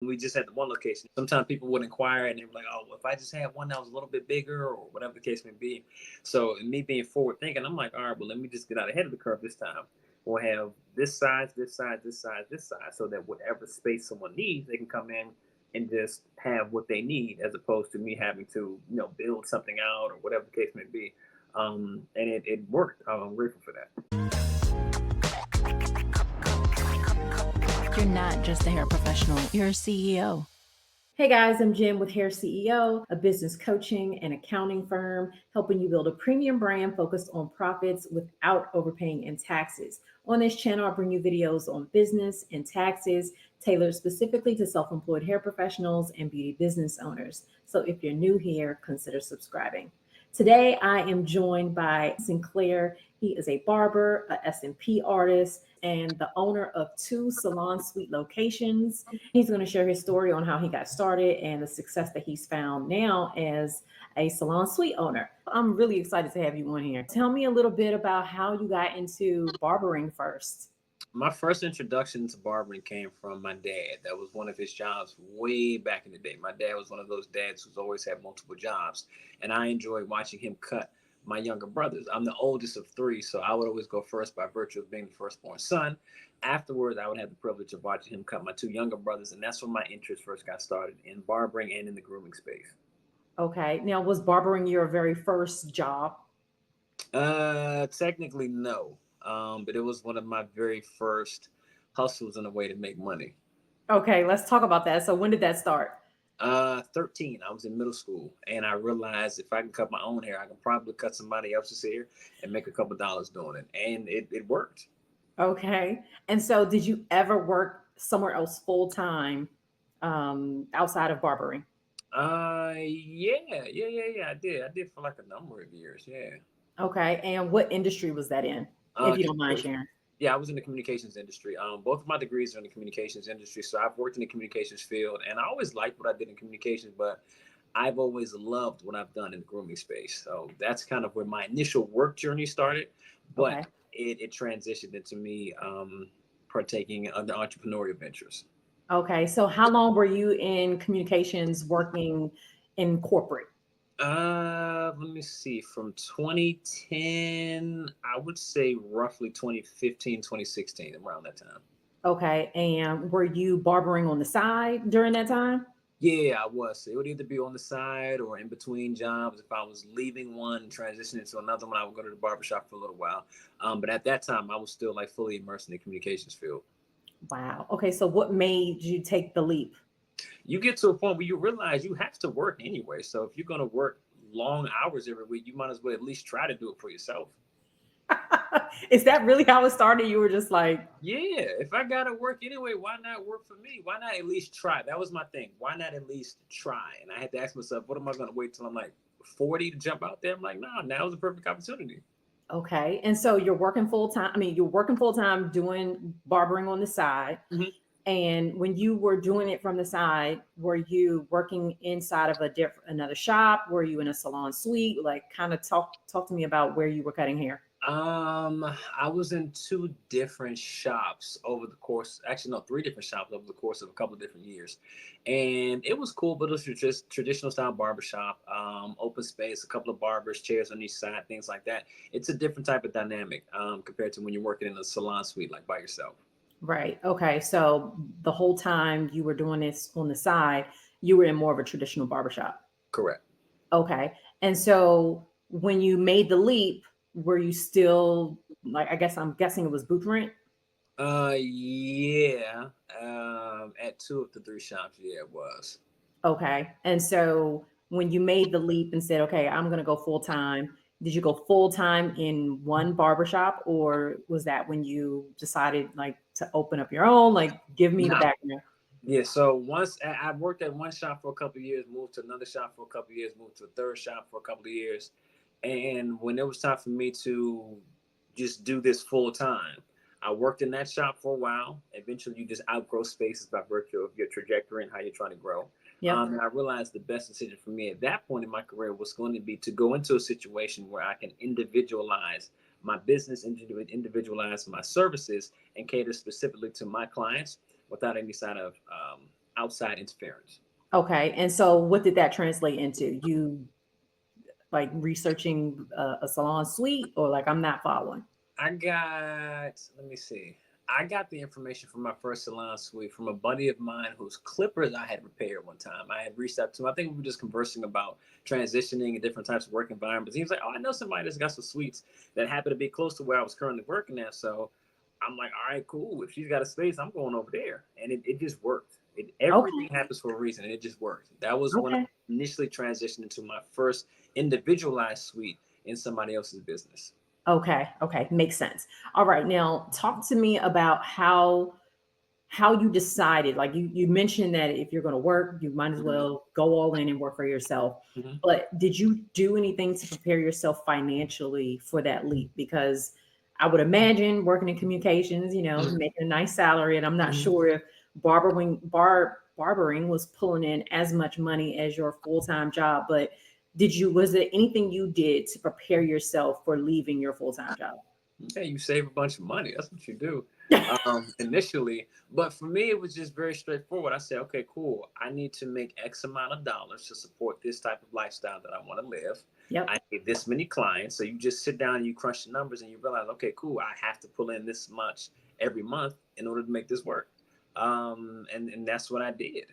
We just had the one location. Sometimes people would inquire and they were like, oh, well, if I just had one that was a little bit bigger or whatever the case may be. So me being forward thinking, I'm like, all right, well, let me just get out ahead of the curve this time. We'll have this size, this size, this size, this size, so that whatever space someone needs, they can come in and just have what they need, as opposed to me having to, build something out or whatever the case may be. And it worked. I'm grateful for that. You're not just a hair professional, you're a CEO. Hey guys, I'm Jen with Hair CEO, a business coaching and accounting firm helping you build a premium brand focused on profits without overpaying in taxes. On this channel, I bring you videos on business and taxes tailored specifically to self-employed hair professionals and beauty business owners. So if you're new here, consider subscribing. Today, I am joined by Sinclair. He is a barber, a SMP artist, and the owner of 2 Salon Suite locations. He's going to share his story on how he got started and the success that he's found now as a Salon Suite owner. I'm really excited to have you on here. Tell me a little bit about how you got into barbering first. My first introduction to barbering came from my dad. That was one of his jobs way back in the day. My dad was one of those dads who's always had multiple jobs, and I enjoyed watching him cut my younger brothers. I'm the oldest of 3, so I would always go first by virtue of being the firstborn son. Afterwards, I would have the privilege of watching him cut my 2 younger brothers, and that's when my interest first got started in barbering and in the grooming space. Okay. Now, was barbering your very first job? Technically, no. But it was one of my very first hustles in a way to make money. Okay, let's talk about that. So, when did that start? 13. I was in middle school, and I realized if I can cut my own hair, I can probably cut somebody else's hair and make a couple dollars doing it, and it worked. Okay. And so, did you ever work somewhere else full time outside of barbering? Yeah. I did for like a number of years. Yeah. Okay. And what industry was that in, if you don't mind Communication. sharing? Yeah, I was in the communications industry. Both of my degrees are in the communications industry, so I've worked in the communications field, and I always liked what I did in communications, but I've always loved what I've done in the grooming space. So that's kind of where my initial work journey started, but Okay. it transitioned into me partaking in other entrepreneurial ventures. Okay. So, how long were you in communications working in corporate? Let me see. From 2010, I would say roughly 2015, 2016, around that time. Okay. And were you barbering on the side during that time? Yeah, I was. It would either be on the side or in between jobs. If I was leaving one, transitioning to another one, I would go to the barbershop for a little while. But at that time, I was still like fully immersed in the communications field. Wow. Okay. So, what made you take the leap? You get to a point where you realize you have to work anyway. So if you're going to work long hours every week, you might as well at least try to do it for yourself. Is that really how it started? You were just like, Yeah, if I gotta work anyway, why not work for me? Why not at least try? That was my thing. Why not at least try? And I had to ask myself, what am I gonna wait till I'm like 40 to jump out there? I'm like, nah, now's the perfect opportunity. okay. And so you're working full time. I mean, you're working full time doing barbering on the side. Mhm. And when you were doing it from the side, were you working inside of a different another shop? Were you in a salon suite? Like, kind of talk to me about where you were cutting hair. I was in 2 different shops over the course, actually, no, 3 different shops over the course of a couple of different years. And it was cool, but it was just traditional style barbershop, open space, a couple of barbers, chairs on each side, things like that. It's a different type of dynamic compared to when you're working in a salon suite, like by yourself. Right. Okay. So the whole time you were doing this on the side, you were in more of a traditional barbershop. Correct. Okay. And so when you made the leap, were you still like, I guess I'm guessing it was booth rent? Yeah. At 2 of the 3 shops, yeah, it was. Okay. And so when you made the leap and said, okay, I'm going to go full time, did you go full time in one barbershop, or was that when you decided like to open up your own? Like, give me the No. background. Yeah, so once I worked at one shop for a couple of years, moved to another shop for a couple of years, moved to a third shop for a couple of years, and when it was time for me to just do this full time, I worked in that shop for a while. Eventually, you just outgrow spaces by virtue of your trajectory and how you're trying to grow. Yep. And I realized the best decision for me at that point in my career was going to be to go into a situation where I can individualize my business, individualize my services, and cater specifically to my clients without any side of outside interference. Okay. And so what did that translate into? You like researching a salon suite, or like, I'm not following? Let me see. I got the information from my first salon suite from a buddy of mine whose clippers I had repaired one time. I had reached out to him. I think we were just conversing about transitioning and different types of work environments. He was like, "Oh, I know somebody that's got some suites that happen to be close to where I was currently working at." So I'm like, "All right, cool. If she's got a space, I'm going over there." And it just worked. Everything Okay. happens for a reason, and it just worked. That was when I Okay. initially transitioned into my first individualized suite in somebody else's business. Okay. Okay. Makes sense. All right. Now talk to me about how you decided. Like, you mentioned that if you're going to work, you might as Mhm. well go all in and work for yourself. Mhm. But did you do anything to prepare yourself financially for that leap? Because I would imagine working in communications, Mhm. making a nice salary, and I'm not Mhm. sure if barbering was pulling in as much money as your full-time job. But was there anything you did to prepare yourself for leaving your full-time job? Yeah, you save a bunch of money. That's what you do initially. But for me, it was just very straightforward. I said, okay, cool. I need to make X amount of dollars to support this type of lifestyle that I want to live. Yep. I need this many clients. So you just sit down and you crunch the numbers and you realize, okay, cool. I have to pull in this much every month in order to make this work. And that's what I did.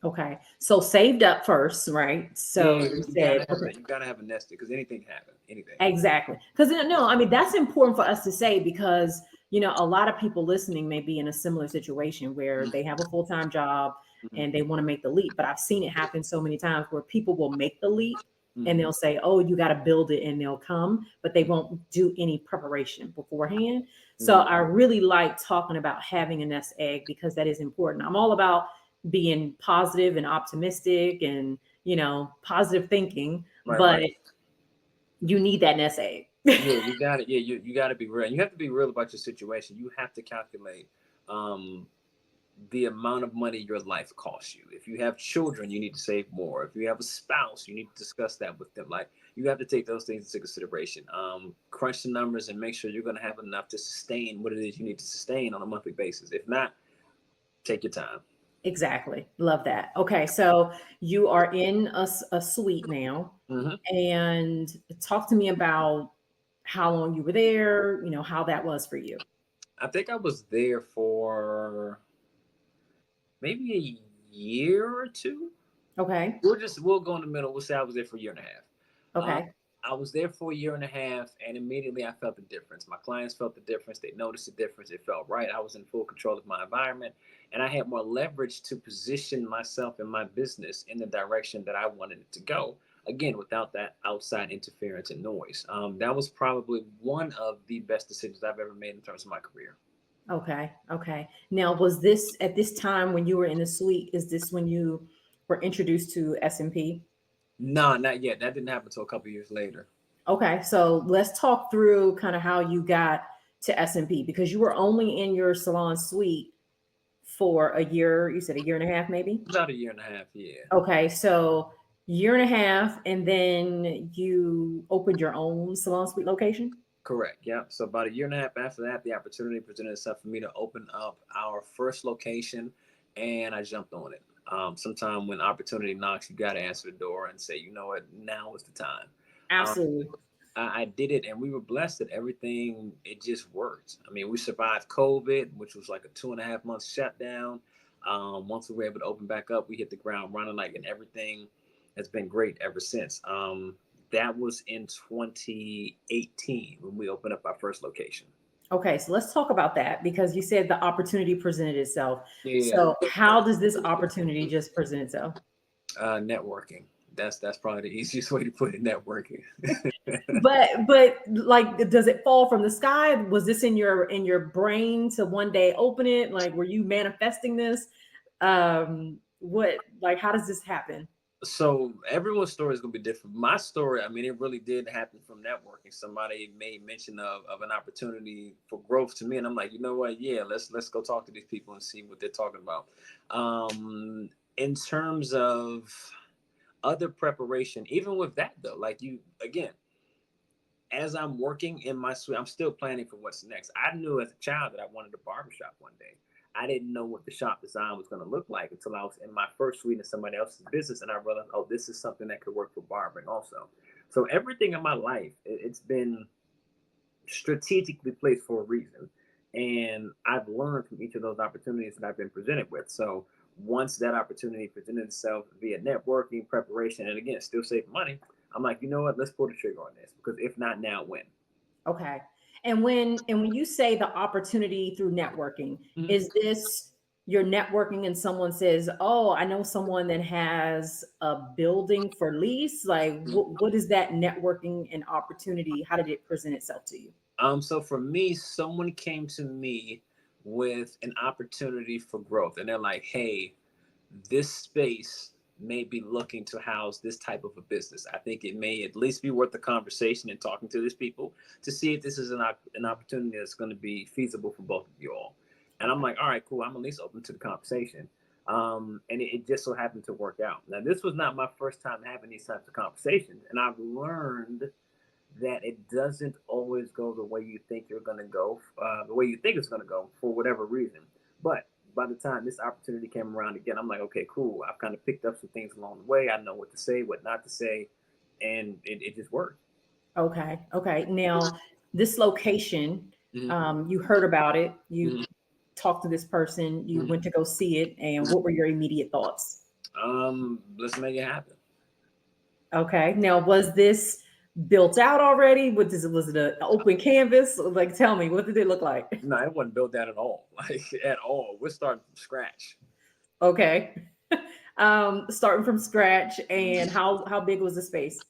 Okay. So saved up first, right? Yeah, So you you said, gotta have okay. that. You gotta have a nest because anything can happen. Anything. Exactly. Because no, I mean, that's important for us to say, because a lot of people listening may be in a similar situation where they have a full-time job Mhm. and they want to make the leap. But I've seen it happen so many times where people will make the leap and Mhm. they'll say, "Oh, you got to build it," and they'll come, but they won't do any preparation beforehand. So Mhm. I really like talking about having a nest egg, because that is important. I'm all about being positive and optimistic and positive thinking, Right, but right. you need that nest egg. Yeah, you got it. Yeah, you got to be real. You have to be real about your situation. You have to calculate um, the amount of money your life costs you. If you have children, you need to save more. If you have a spouse, you need to discuss that with them. Like, you have to take those things into consideration. Crunch the numbers and make sure you're going to have enough to sustain what it is you need to sustain on a monthly basis. If not, take your time. Exactly. Love that. Okay, so you are in a suite now, Hmm. and talk to me about how long you were there, how that was for you. I think I was there for maybe a year or two. Okay. We'll go in the middle. We'll say I was there for a year and a half. Uh, Okay. I was there for a year and a half, and immediately I felt the difference. My clients felt the difference. They noticed the difference. It felt right. I was in full control of my environment, and I had more leverage to position myself and my business in the direction that I wanted it to go. Again, without that outside interference and noise. That was probably one of the best decisions I've ever made in terms of my career. Okay. Okay. Now, was this at this time when you were in the suite? Is this when you were introduced to SMP? No, not yet. That didn't happen until a couple years later. Okay, so let's talk through kind of how you got to SMP, because you were only in your salon suite for a year. You said a year and a half, maybe? About a year and a half, yeah. Okay, so year and a half, and then you opened your own salon suite location. Correct. Yeah. So about a year and a half after that, the opportunity presented itself for me to open up our first location, and I jumped on it. Sometime when opportunity knocks, you got to answer the door and say, you know what, now is the time. Um, Absolutely. I did it, and we were blessed that everything it just worked. I mean, we survived COVID, which was like a 2.5 month shutdown. Once we were able to open back up, we hit the ground running, like, and everything has been great ever since. That was in 2018 when we opened up our first location. Okay, so let's talk about that, because you said the opportunity presented itself. Yeah, So how does this opportunity just present itself? networking. That's probably the easiest way to put it. Networking. But like, does it fall from the sky? Was this in your brain to one day open it? Like, were you manifesting this? What, like, how does this happen? So everyone's story is gonna be different. My story, I mean, it really did happen from networking. Somebody made mention of an opportunity for growth to me, and I'm like, you know what? Yeah, let's go talk to these people and see what they're talking about. In terms of other preparation, even with that though, like, you again, as I'm working in my suite, I'm still planning for what's next. I knew as a child that I wanted a barbershop one day. I didn't know what the shop design was going to look like until I was in my first suite in somebody else's business, and I realized, oh, this is something that could work for barbering also. So everything in my life, it's been strategically placed for a reason. And I've learned from each of those opportunities that I've been presented with. So once that opportunity presented itself via networking, preparation, and again, still saving money, I'm like, you know what? Let's pull the trigger on this, because if not now, when? Okay. And when you say the opportunity through networking, Mhm. is this you're networking and someone says, "Oh, I know someone that has a building for lease." Like, what is that networking and opportunity? How did it present itself to you? So for me, someone came to me with an opportunity for growth, and they're like, "Hey, this space may be looking to house this type of a business. I think it may at least be worth the conversation and talking to these people to see if this is an opportunity that's going to be feasible for both of you all." And I'm Okay. like, all right, cool. I'm at least open to the conversation. And it just so happened to work out. Now, this was not my first time having these types of conversations, and I've learned that it doesn't always go the way you think you're going to go, the way you think it's going to go for whatever reason. But by the time this opportunity came around again, I'm like, okay, cool. I've kind of picked up some things along the way. I know what to say, what not to say, and it just worked. Okay. Okay. Now, this location, Hmm. you heard about it. You Hmm. talked to this person. You Hmm. went to go see it, and what were your immediate thoughts? Let's make it happen. Okay. Now, was this built out already? Was it an open canvas? Like, tell me, what did it look like? No, it wasn't built that at all, like at all. We're starting from scratch. Okay. Starting from scratch, and Mhm. how big was the space?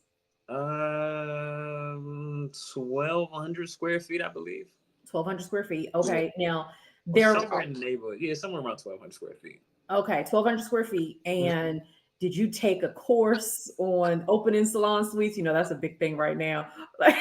1,200 square feet, I believe. 1,200 square feet. Yeah, Okay. Now, or there somewhere in the neighborhood. Yeah, somewhere around 1,200 square feet. 1,200 square feet. Mhm. And did you take a course on opening salon suites? You know, that's a big thing right now. Like,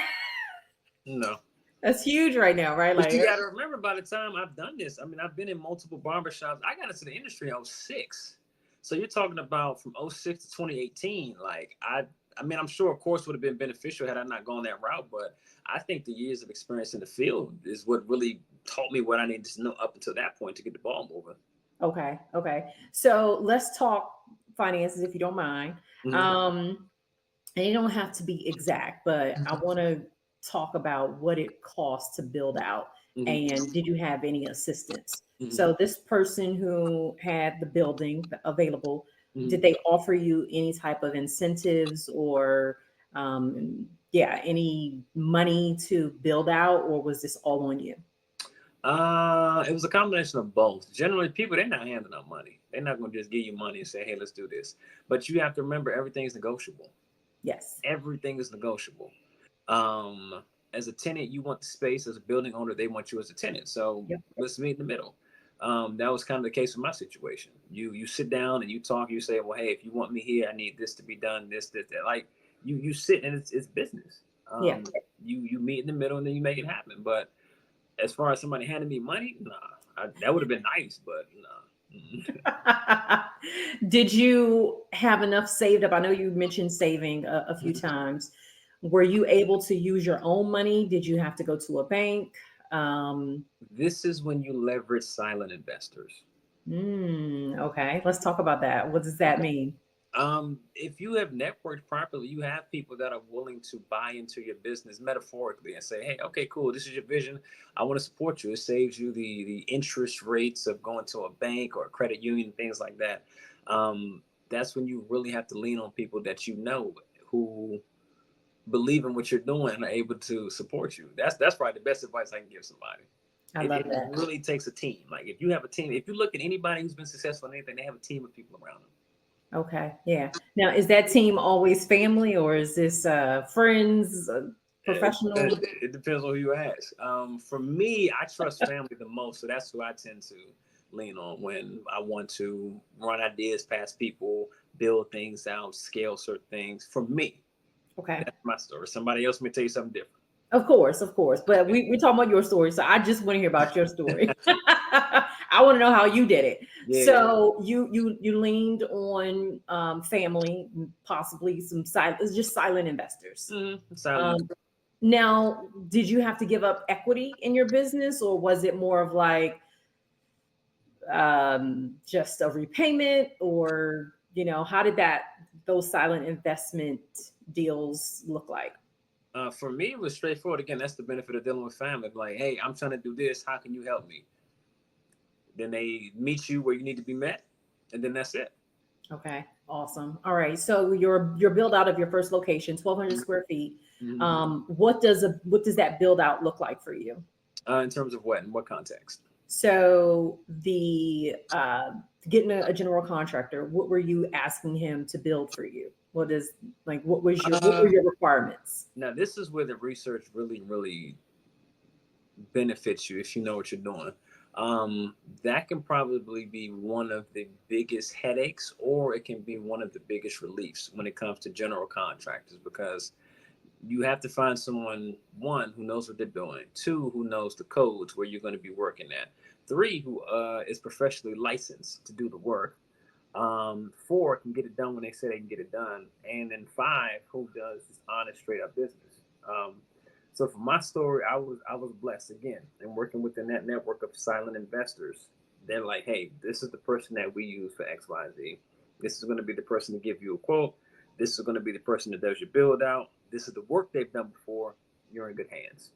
No. that's huge right now, right? But Like, you got to remember, by the time I've done this, I mean, I've been in multiple barbershops. I got into the industry in '06. So you're talking about from '06 to 2018. Like, I mean, I'm sure a course would have been beneficial had I not gone that route. But I think the years of experience in the field is what really taught me what I needed to know up until that point to get the ball moving. okay, okay. So let's talk finances if you don't mind. Hmm. Um, and you don't have to be exact, but I want to talk about what it costs to build out. Hmm. And did you have any assistance? Hmm. So this person who had the building available, Hmm. did they offer you any type of incentives or yeah, any money to build out, or was this all on you? It was a combination of both. Generally, people, they're not handing out money. They're not going to just give you money and say, "Hey, let's do this." But you have to remember, everything is negotiable. Yes. Everything is negotiable. Um, as a tenant, you want the space. As a building owner, they want you as a tenant. So Yep. let's meet in the middle. That was kind of the case with my situation. You sit down and you talk. You say, "Well, hey, if you want me here, I need this to be done. This, that." Like, you sit and it's business. Yeah. You meet in the middle and then you make it happen. But as far as somebody handing me money, nah, that would have been nice, but nah. Mm-mm. Did you have enough saved up? I know you mentioned saving a few times. Were you able to use your own money? Did you have to go to a bank? Um, This is when you leverage silent investors. okay, let's talk about that. What does that mean? If you have networked properly, you have people that are willing to buy into your business metaphorically and say, "Hey, okay, cool. This is your vision. I want to support you." It saves you the interest rates of going to a bank or a credit union, things like that. That's when you really have to lean on people that you know who believe in what you're doing and are able to support you. That's probably the best advice I can give somebody. I It, love it that. really takes a team. Like, if you have a team, if you look at anybody who's been successful in anything, they have a team of people around them. Okay, yeah. Now, is that team always family or is this friends, professional? It depends on who you ask. For me, I trust family the most, so that's who I tend to lean on when I want to run ideas past people, build things out, scale certain things. For me, Okay. that's my story. Somebody else may tell you something different. Of course, of course. But we're talking about your story. So I just want to hear about your story. I want to know how you did it. Yeah, So you leaned on family, possibly some silent, just silent investors. silent. Um, now, did you have to give up equity in your business, or was it more of like just a repayment, or, how did those silent investment deals look like? For me, it was straightforward. Again, that's the benefit of dealing with family. Like, hey, I'm trying to do this. How can you help me? Then they meet you where you need to be met, and then that's it. Okay, awesome. All right. So your build out of your first location, 1,200 square feet. What does that build out look like for you? In terms of what? In what context? So the getting a general contractor, what were you asking him to build for you? What were your requirements? Now, this is where the research really, really benefits you if you know what you're doing. That can probably be one of the biggest headaches, or it can be one of the biggest reliefs when it comes to general contractors, because you have to find someone, one, who knows what they're doing, two, who knows the codes where you're going to be working at, three, who is professionally licensed to do the work, four, can get it done when they say they can get it done, and then five, who does this honest, straight up business. So for my story, I was blessed again, and working within that network of silent investors. They're like, hey, this is the person that we use for X, Y, Z. This is going to be the person to give you a quote. This is going to be the person that does your build out. This is the work they've done before. You're in good hands.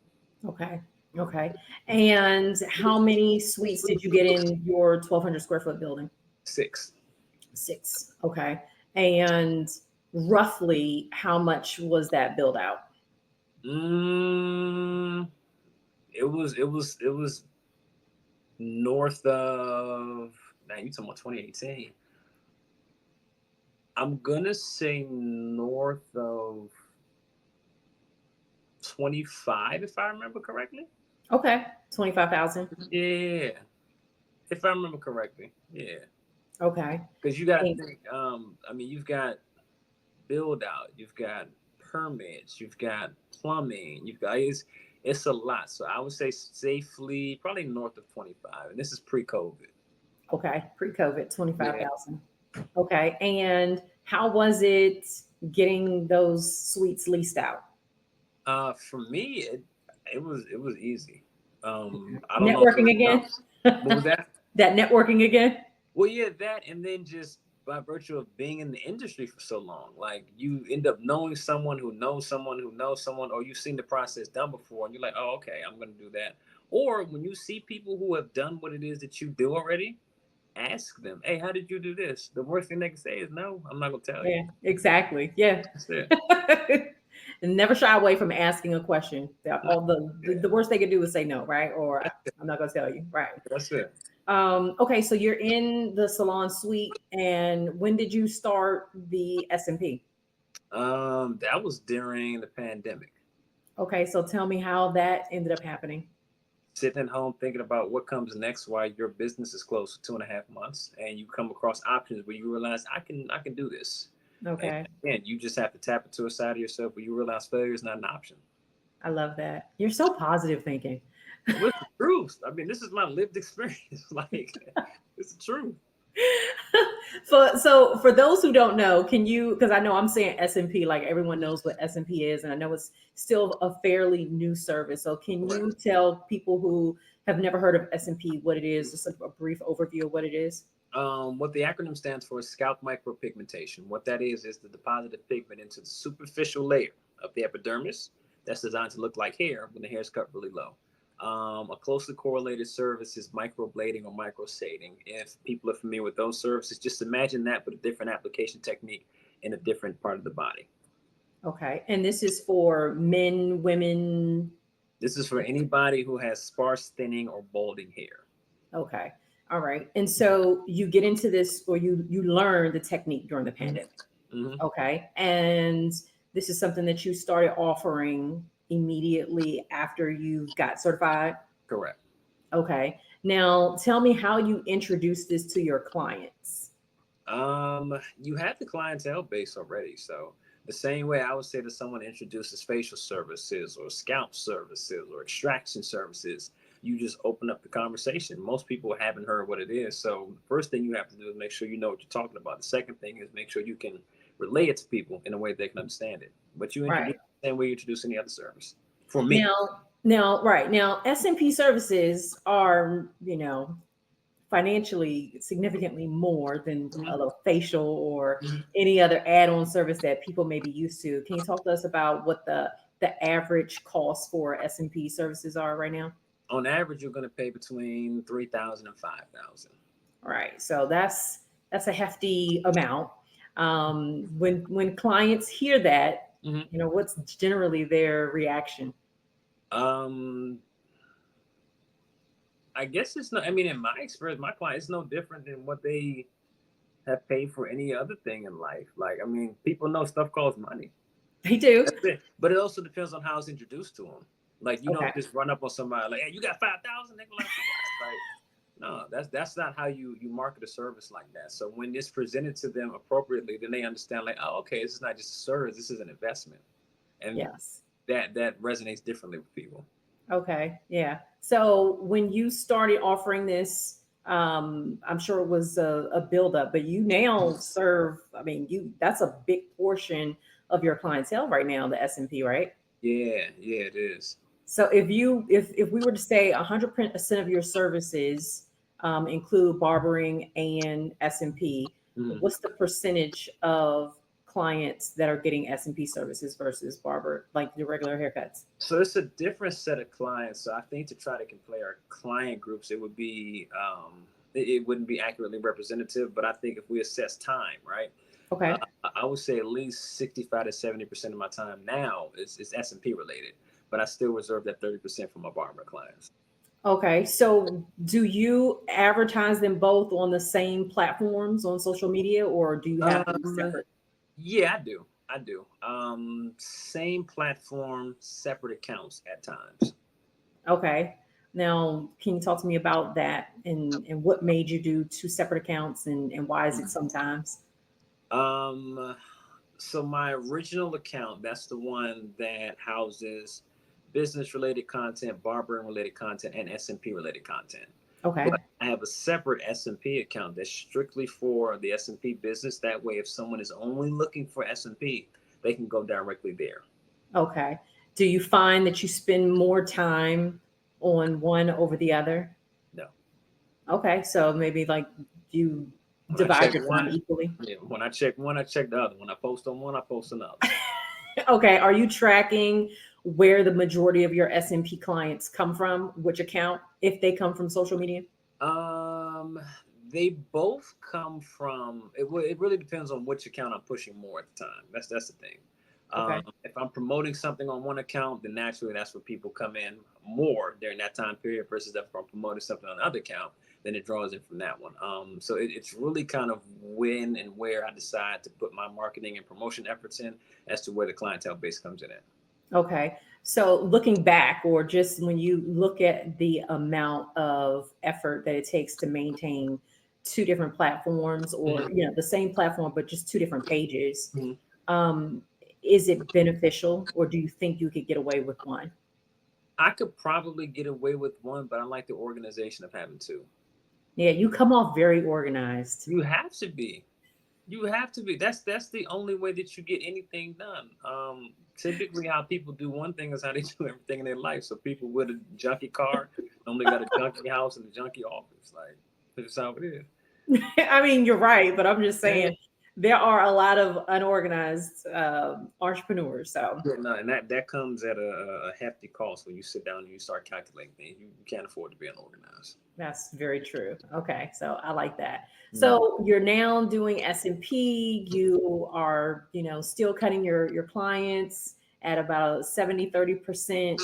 Okay. Okay. And how many suites did you get in your 1,200 square foot building? 6. 6. Okay. And roughly how much was that build out? It was north of, now you talking about 2018. I'm gonna say north of 25, if I remember correctly. Okay. 25,000. Yeah. If I remember correctly. Yeah. Okay. Because you gotta think, you've got build out, you've got permits, you've got plumbing, you've got it's a lot. So I would say safely probably north of 25. And this is pre-COVID. Okay. Pre-COVID, 25,000. Yeah. Okay. And how was it getting those suites leased out? For me, it was easy. I don't Networking know. again? What was that? That networking again? Well, yeah, that, and then just by virtue of being in the industry for so long, like you end up knowing someone who knows someone who knows someone, or you've seen the process done before, and you're like, oh, okay, I'm going to do that. Or when you see people who have done what it is that you do already, ask them, hey, how did you do this? The worst thing they can say is no, I'm not going to tell you. Yeah, exactly. Yeah. That's it. And never shy away from asking a question. The worst they could do is say no, right? Or I'm not going to tell you, right? That's it. Okay, so you're in the salon suite, and when did you start the SMP? That was during the pandemic. Okay, so tell me how that ended up happening. Sitting at home thinking about what comes next while your business is closed for 2.5 months, and you come across options where you realize I can do this. Okay. And you just have to tap into a side of yourself where you realize failure is not an option. I love that. You're so positive thinking. What's the truth? I mean, this is my lived experience. Like, it's the truth. So for those who don't know, can you, because I know I'm saying SMP, like everyone knows what SMP is, and I know it's still a fairly new service. So can you tell people who have never heard of SMP what it is, just a brief overview of what it is? What the acronym stands for is scalp micropigmentation. What that is the deposit of pigment into the superficial layer of the epidermis that's designed to look like hair when the hair is cut really low. A closely correlated service is microblading or microshading. If people are familiar with those services, just imagine that with a different application technique in a different part of the body. Okay. And this is for men, women? This is for anybody who has sparse, thinning, or balding hair. Okay. All right. And so you get into this, or you learn the technique during the pandemic. Mm-hmm. Okay. And this is something that you started offering immediately after you got certified? Correct. Okay. Now tell me how you introduce this to your clients. You have the clientele base already. So the same way I would say to someone introduces facial services or scalp services or extraction services, you just open up the conversation. Most people haven't heard what it is. So the first thing you have to do is make sure you know what you're talking about. The second thing is make sure you can relay it to people in a way they can understand it. But you introduce the same way you introduce any other service. For me. Now, SMP services are, financially significantly more than Mhm. a facial or Mhm. any other add-on service that people may be used to. Can you talk to us about what the average cost for SMP services are right now? On average, you're going to pay between 3,000 and 5,000. All right, so that's a hefty amount. When clients hear that, Mhm. what's generally their reaction? Um, I guess it's not. I mean, in my experience, my client is no different than what they have paid for any other thing in life. Like, I mean, people know stuff costs money. They do. That's it. But it also depends on how it's introduced to them. Like, you Okay. don't just run up on somebody like, "Hey, you got 5,000?" They're like, "What?" Like, no, that's not how you market a service like that. So when it's presented to them appropriately, then they understand like, oh, okay, this is not just a service, this is an investment, and Yes. that resonates differently with people. Okay. Yeah. So when you started offering this, I'm sure it was a buildup, but you now serve, I mean, that's a big portion of your clientele right now, the SMP, right? Yeah, yeah, it is. So if we were to say 100% of your services include barbering and SMP, Mhm. what's the percentage of clients that are getting SMP services versus barber, like the regular haircuts? So it's a different set of clients. So I think to try to compare client groups, it would be it wouldn't be accurately representative. But I think if we assess time, right, Okay. I would say at least 65 to 70% of my time now is S&P related. But I still reserve that 30% for my barber clients. Okay. So do you advertise them both on the same platforms on social media, or do you have them Um, separate? yeah, I do. I do. Same platform, separate accounts at times. Okay. Now, can you talk to me about that and what made you do two separate accounts and why is it sometimes? Um, so my original account, that's the one that houses business related content, barbering related content, and SMP related content. Okay. But I have a separate SMP account that's strictly for the SMP business. That way, if someone is only looking for SMP, they can go directly there. Okay. Do you find that you spend more time on one over the other? No. Okay. So maybe like you When I divide check your time one, equally. yeah, when I check one, I check the other. When I post on one, I post another. Okay. Are you tracking where the majority of your SMP clients come from? Which account, if they come from social media? Um, they both come from it. It really depends on which account I'm pushing more at the time. That's the thing. Okay. If I'm promoting something on one account, then naturally that's where people come in more during that time period. Versus if I'm promoting something on another account, then it draws in from that one. So it's really kind of when and where I decide to put my marketing and promotion efforts in as to where the clientele base comes in at. Okay. So looking back, or just when you look at the amount of effort that it takes to maintain two different platforms, or Mhm. the same platform but just two different pages, Mhm. um, is it beneficial, or do you think you could get away with one? I could probably get away with one, but I like the organization of having two. Yeah, you come off very organized. You have to be. You have to be. That's the only way that you get anything done. Typically, how people do one thing is how they do everything in their life. So people with a junky car normally got a junky house and a junky office. Like that's how it is. I mean, you're right, but I'm just Yeah. saying there are a lot of unorganized entrepreneurs. So Yeah, no, and that comes at a hefty cost when you sit down and you start calculating things. You can't afford to be unorganized. that's very true. Okay, so I like that. Mhm. So you're now doing S&P. You are, still cutting your clients at about 70-30%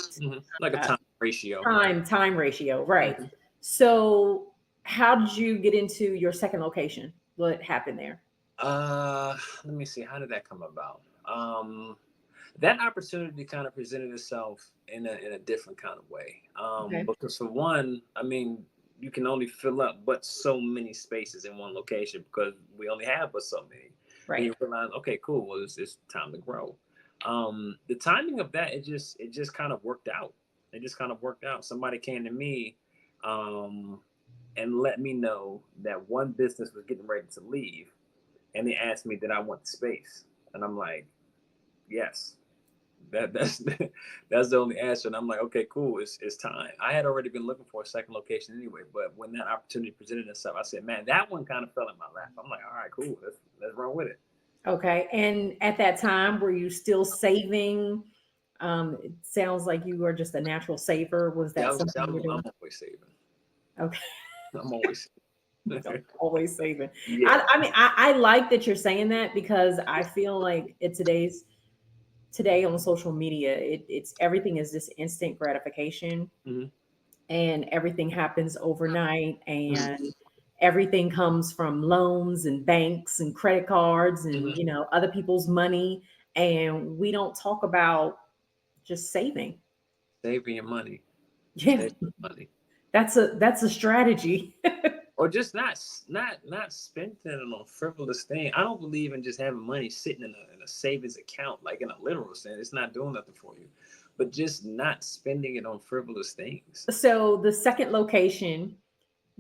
Like a uh, time ratio. time ratio, right? Mhm. So how did you get into your second location? What happened there? Let me see. How did that come about? That opportunity kind of presented itself in a different kind of way. Okay. Because for one, I mean, you can only fill up but so many spaces in one location because we only have but so many. And Right. you realize, okay, cool. Well, it's time to grow. The timing of that, it just kind of worked out. It just kind of worked out. Somebody came to me, um, and let me know that one business was getting ready to leave, and they asked me did I want the space, and I'm like, yes. That's that's the only answer. And I'm like, okay, cool. It's time. I had already been looking for a second location anyway, but when that opportunity presented itself, I said, man, that one kind of fell in my lap. I'm like, all right, cool. Let's run with it. Okay. And at that time, were you still saving? It sounds like you were just a natural saver. Was Yeah, that something you were I'm doing? always saving. Okay. I'm always So saving. always saving. Yeah. I mean, I like that you're saying that because I feel like today on social media, it's everything is this instant gratification Hmm. and everything happens overnight Hmm. and everything comes from loans and banks and credit cards and Hmm. other people's money, and we don't talk about just saving. Saving your money. Yeah, Saving your money. that's a strategy. Or just not spending it on frivolous thing. I don't believe in just having money sitting in a savings account, like in a literal sense. It's not doing nothing for you, but just not spending it on frivolous things. So the second location,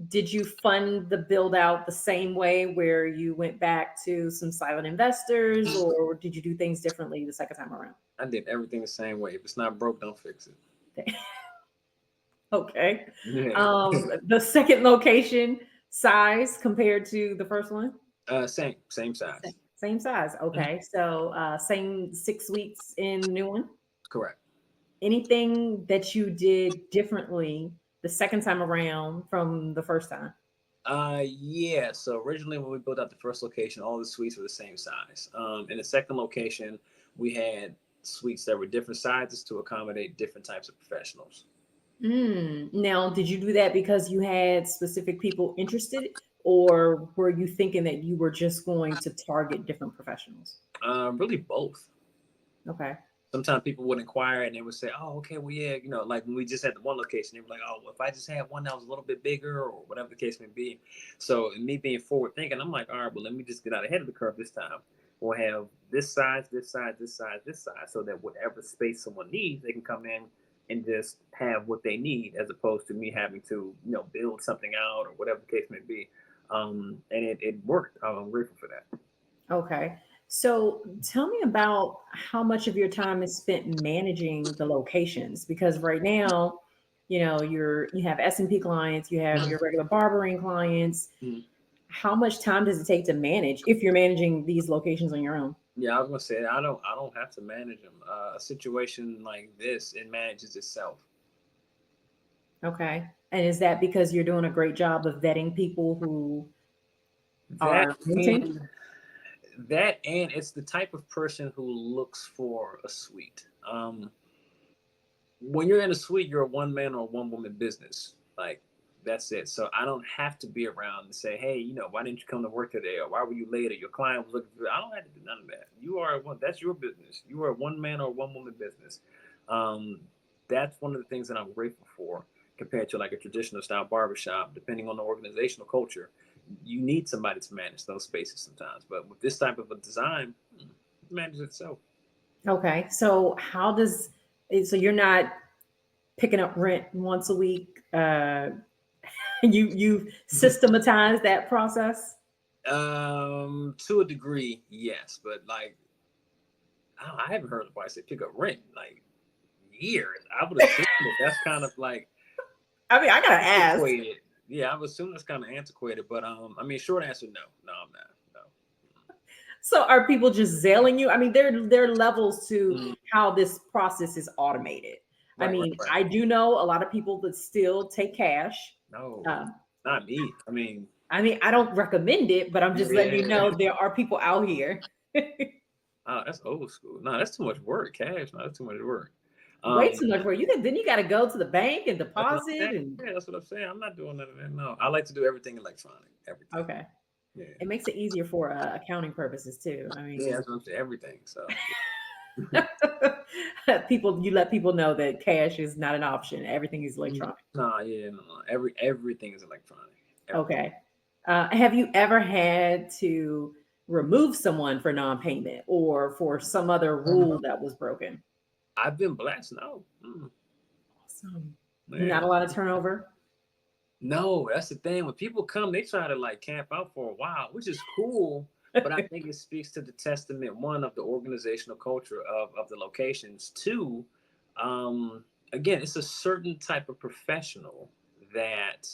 did you fund the build out the same way where you went back to some silent investors, or did you do things differently the second time around? I did everything the same way. If it's not broke, don't fix it. Okay. Yeah. The second location size compared to the first one? Same size. Same size. Mhm. Okay. So same 6 weeks in the new one. Correct. Anything that you did differently the second time around from the first time? Yeah. So originally, when we built out the first location, all the suites were the same size. In the second location, we had suites that were different sizes to accommodate different types of professionals. Now, did you do that because you had specific people interested, or were you thinking that you were just going to target different professionals? Really both. Okay. Sometimes people would inquire and they would say, "Oh, okay, well, yeah, like when we just had the one location, they were like, oh, well, if I just had one that was a little bit bigger or whatever the case may be." So, me being forward thinking, I'm like, all right, well, let me just get out ahead of the curve this time. We'll have this size, this size, this size, this size, so that whatever space someone needs, they can come in and just have what they need, as opposed to me having to, build something out or whatever the case may be. And it worked. I'm grateful for that. Okay. So tell me about how much of your time is spent managing the locations, because right now, you have SMP clients, you have Mhm. your regular barbering clients. Mhm. How much time does it take to manage if you're managing these locations on your own? Yeah, I was gonna say I don't have to manage them. A situation like this, it manages itself. Okay. And is that because you're doing a great job of vetting people who That are renting? and that and it's the type of person who looks for a suite. When you're in a suite, you're a one man or one woman business. Like that's it. So I don't have to be around and say, hey, why didn't you come to work today, or why were you late, or your client was looking for. I don't have to do none of that. You are one. That's your business. You are a one man or one woman business. Um, that's one of the things that I'm grateful for compared to like a traditional style barbershop. Depending on the organizational culture, you need somebody to manage those spaces sometimes. But with this type of a design, it manages itself. Okay. So you're not picking up rent once a week. You've systematized that process. To a degree, yes, but like I haven't heard nobody say pick up rent in, like years. I would assume that that's kind of like I mean, I gotta ask. antiquated. Yeah, I would assume that's kind of antiquated. But I mean, short answer, no, no, I'm not. No. So are people just zailing you? I mean, there are levels to Mm, how this process is automated. I right, right, mean, right. I do know a lot of people that still take cash. No, Uh, not me. I mean, I mean, I don't recommend it, but I'm just letting you yeah. know there are people out here. Oh, that's old school. No, that's too much work. Cash, no, that's too much work. Way Um, too much work. Then you got to go to the bank and that's what I'm deposit saying. and Yeah, that's what I'm saying. I'm not doing none of that. No, I like to do everything electronic. Everything. okay. Yeah. It makes it easier for accounting purposes too. I Yeah, mean, that's what I'm saying. Everything. So. you let people know that cash is not an option. Everything is Mhm. electronic. Nah, yeah, no, no. Everything is electronic. Everything. Okay. Have you ever had to remove someone for non-payment or for some other rule that was broken? I've been blessed. No, Awesome. yeah, Not a lot of turnover. no. That's the thing. When people come, they try to like camp out for a while, which is cool. But I think it speaks to the testament, one, of the organizational culture of the locations. Two, um, again, it's a certain type of professional that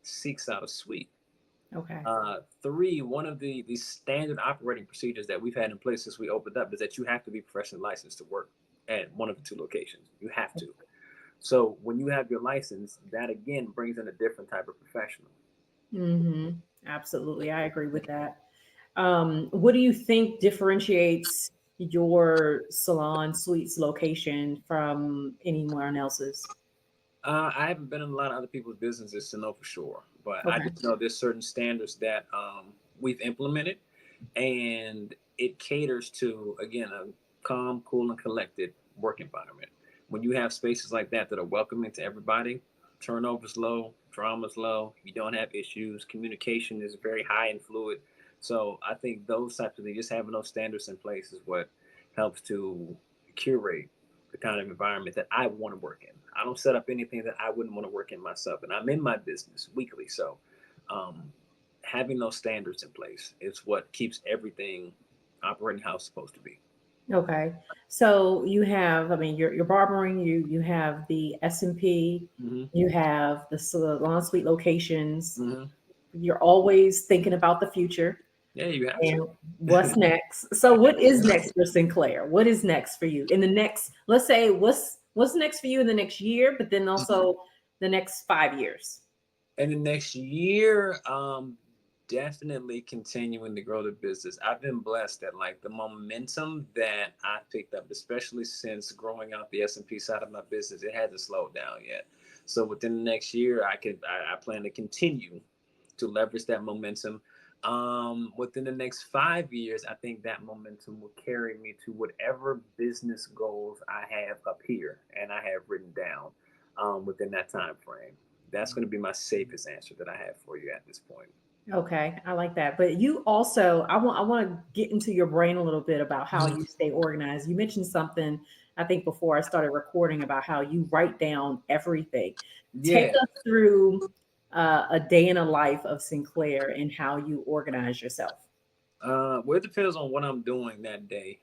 seeks out a suite. Okay. Three, one of the standard operating procedures that we've had in place since we opened up is that you have to be professionally licensed to work at one of the two locations. You have to. So when you have your license, that again brings in a different type of professional. Hmm. Absolutely. I agree with that. What do you think differentiates your salon suites location from anyone else's? I haven't been in a lot of other people's businesses to know for sure, but I Okay. just know there's certain standards that we've implemented, and it caters to, again, a calm, cool, and collected work environment. When you have spaces like that that are welcoming to everybody, turnover's low, drama's low, you don't have issues, communication is very high and fluid. So I think those types of things, just having those standards in place, is what helps to curate the kind of environment that I want to work in. I don't set up anything that I wouldn't want to work in myself, and I'm in my business weekly. So um, having those standards in place is what keeps everything operating how it's supposed to be. Okay. So you have, I mean, you're barbering, you have the SMP, Hmm. you have the salon suite locations. Hmm. You're always thinking about the future Yeah, you have to. and what's next. So what is next for Sinclair? What is next for you in the next, let's say what's next for you in the next year, but then Mhm. also the next 5 years? And the next year, definitely continuing to grow the business. I've been blessed that like the momentum that I picked up, especially since growing out the SMP side of my business, it hasn't slowed down yet. So within the next year, I plan to continue to leverage that momentum. Within the next 5 years, I think that momentum will carry me to whatever business goals I have up here and I have written down within that time frame. That's going to be my safest answer that I have for you at this point. Okay, I like that. But you also, I want to get into your brain a little bit about how you stay organized. You mentioned something, I think, before I started recording about how you write down everything. Take Yeah. us through a day in a life of Sinclair and how you organize yourself. Well, it depends on what I'm doing that day.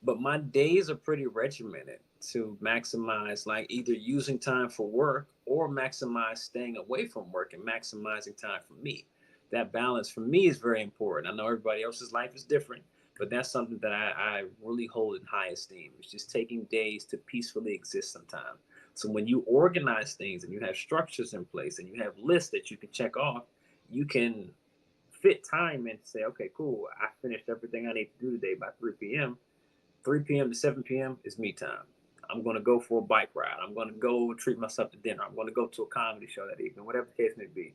But my days are pretty regimented to maximize, like, either using time for work or maximize staying away from work and maximizing time for me. That balance for me is very important. I know everybody else's life is different, but that's something that I really hold in high esteem. It's just taking days to peacefully exist sometime. So when you organize things and you have structures in place and you have lists that you can check off, you can fit time and say, okay, cool, I finished everything I need to do today by 3 p.m. 3 p.m. to 7 p.m. is me time. I'm going to go for a bike ride. I'm going to go treat myself to dinner. I'm going to go to a comedy show that evening, whatever the case may be.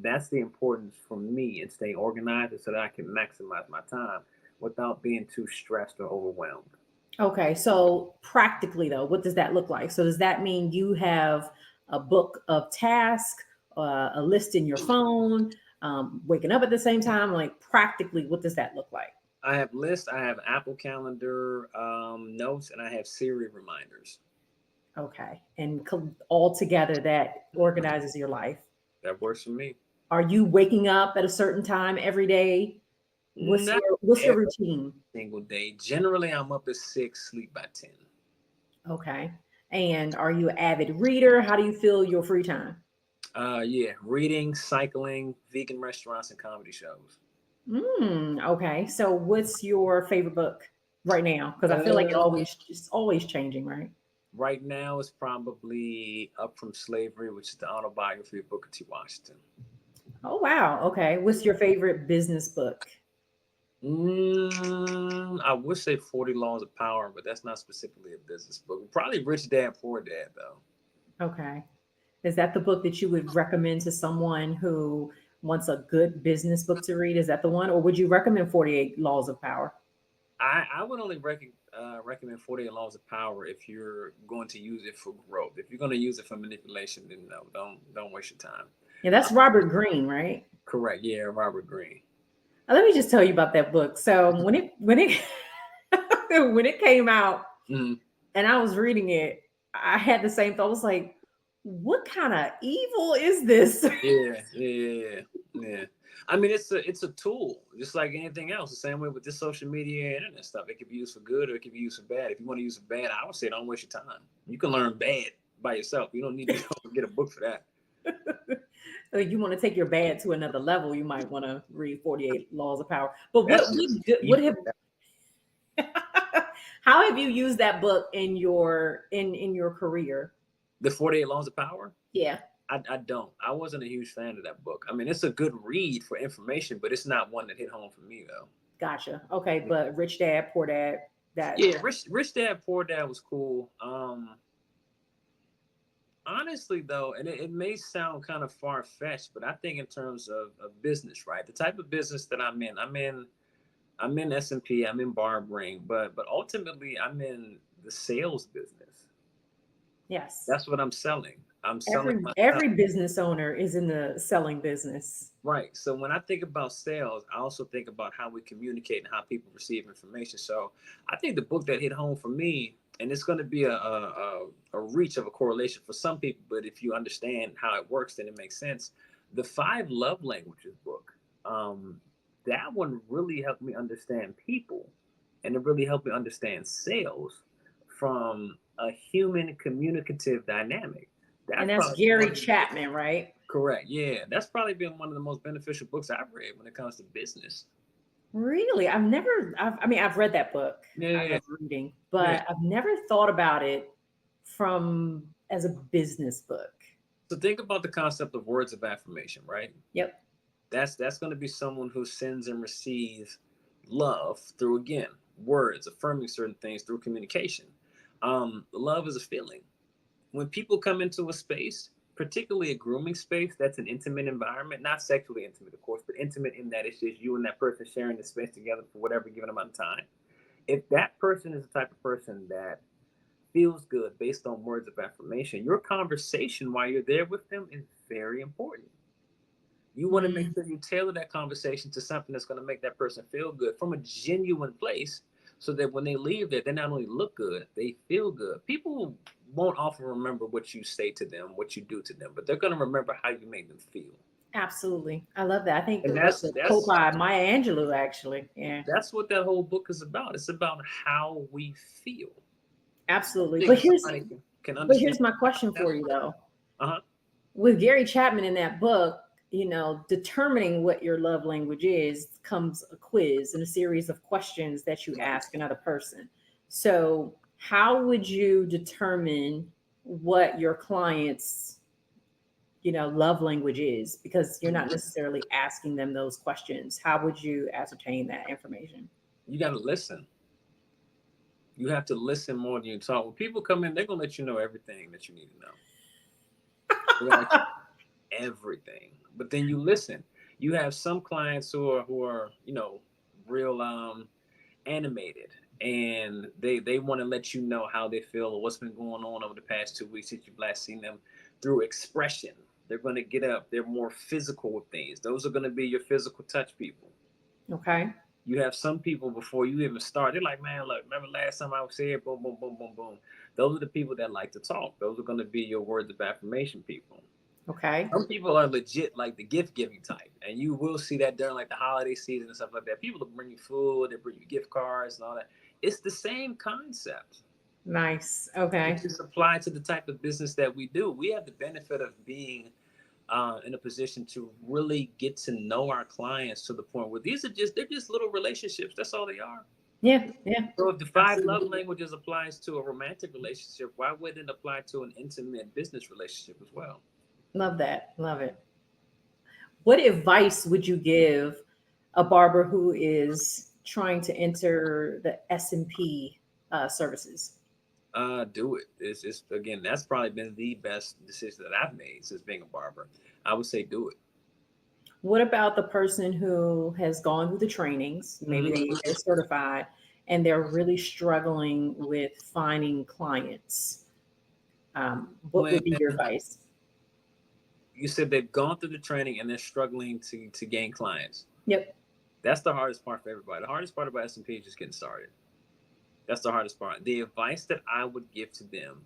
That's the importance for me in staying organized so that I can maximize my time without being too stressed or overwhelmed. Okay, so practically though, what does that look like? So does that mean you have a book of tasks, a list in your phone, waking up at the same time? Like practically, what does that look like? I have lists, I have Apple Calendar notes, and I have Siri reminders. Okay, and all together that organizes your life. That works for me. Are you waking up at a certain time every day? Not What's your every routine? single day. Generally, I'm up at 6, sleep by 10. Okay, and are you an avid reader? How do you fill your free time? Yeah, reading, cycling, vegan restaurants, and comedy shows. Okay. So what's your favorite book right now? Because I feel like Uh, it's always changing, right? right now, it's probably Up from Slavery, which is the autobiography of Booker T. Washington. Oh wow. Okay. What's your favorite business book? I would say 40 Laws of Power, but that's not specifically a business book. Probably Rich Dad Poor Dad, though. Okay. Is that the book that you would recommend to someone who wants a good business book to read? Is that the one? Or would you recommend 48 Laws of Power? I would only recommend 48 Laws of Power if you're going to use it for growth. If you're going to use it for manipulation, then no, don't waste your time. Yeah, that's Robert Greene, right? Correct. Yeah, Robert Greene. Let me just tell you about that book. So when it when it came out Mhm. and I was reading it, I had the same thought. I was like, what kind of evil is this? Yeah, yeah, yeah, yeah. I mean, it's a tool, just like anything else. The same way with this social media and internet stuff. It can be used for good or it can be used for bad. If you want to use it bad, I would say don't waste your time. You can learn bad by yourself. You don't need to go get a book for that. So you want to take your bad to another level, you might want to read 48 Laws of Power. But That's just what have how have you used that book in your career? the 48 Laws of Power. Yeah, I don't. I wasn't a huge fan of that book. I mean, it's a good read for information, but it's not one that hit home for me though. gotcha. Okay, but Rich Dad, Poor Dad, that Yeah, Rich Dad Poor Dad was cool. Honestly though, and it may sound kind of far fetched, but I think in terms of business, right? The type of business that I'm in SMP, I'm in barbering, but ultimately I'm in the sales business. yes. That's what I'm selling. I'm selling Every myself. business owner is in the selling business. Right. So when I think about sales, I also think about how we communicate and how people receive information. So I think the book that hit home for me, and it's going to be a reach of a correlation for some people, but if you understand how it works, then it makes sense. The Five Love Languages book, um, that one really helped me understand people, and it really helped me understand sales from a human communicative dynamic. And That's that's probably Gary one of the Chapman, right? Correct. Yeah, that's probably been one of the most beneficial books I've read when it comes to business. Really? I mean, I've read that book. I Yeah, love reading, yeah. but I've never thought about it from as a business book. So think about the concept of words of affirmation, right? Yep. That's going to be someone who sends and receives love through again words, affirming certain things through communication. Love is a feeling. When people come into a space, particularly a grooming space, that's an intimate environment, not sexually intimate, of course, but intimate in that it's just you and that person sharing the space together for whatever given amount of time. If that person is the type of person that feels good based on words of affirmation, your conversation while you're there with them is very important. You want to make Mm, sure you tailor that conversation to something that's going to make that person feel good from a genuine place so that when they leave there, they not only look good, they feel good. People won't often remember what you say to them, what you do to them, but they're going to remember how you make them feel. absolutely. I love that. I think And that's that's a quote that's by Maya Angelou, actually. Yeah, that's what that whole book is about. It's about how we feel. I absolutely. think somebody can But understand here's my question that. for you though. Uh-huh. With Gary Chapman in that book, determining what your love language is comes a quiz and a series of questions that you ask another person. So, how would you determine what your client's, love language is? Because you're not necessarily asking them those questions. How would you ascertain that information? You got to listen. You have to listen more than you talk. When people come in, they're gonna let you know everything that you need to know. They're gonna let you know everything, but then you listen. You have some clients who are real animated, and they want to let you know how they feel or what's been going on over the past 2 weeks since you've last seen them through expression. They're going to get up. They're more physical with things. Those are going to be your physical touch people. Okay. You have some people before you even start, they're like, man, look, remember last time I was here, boom, boom, boom, boom, boom. Those are the people that like to talk. Those are going to be your words of affirmation people. Okay. Some people are legit like the gift giving type, and you will see that during like the holiday season and stuff like that. People will bring you food, they bring you gift cards and all that. It's the same concept. Nice. It Okay. just applies to the type of business that we do. We have the benefit of being in a position to really get to know our clients to the point where they're just little relationships. That's all they are. Yeah. Yeah. So if the five love Absolutely. languages applies to a romantic relationship, why wouldn't it apply to an intimate business relationship as well? Love that. Love it. What advice would you give a barber who is trying to enter the SMP services? Do it. It's again, that's probably been the best decision that I've made since being a barber. I would say do it. What about the person who has gone through the trainings? Maybe Mhm. they're certified and they're really struggling with finding clients. What When would be your advice? you said they've gone through the training and they're struggling to gain clients, Yep. that's the hardest part for everybody. The hardest part about SMP is just getting started. That's the hardest part. The advice that I would give to them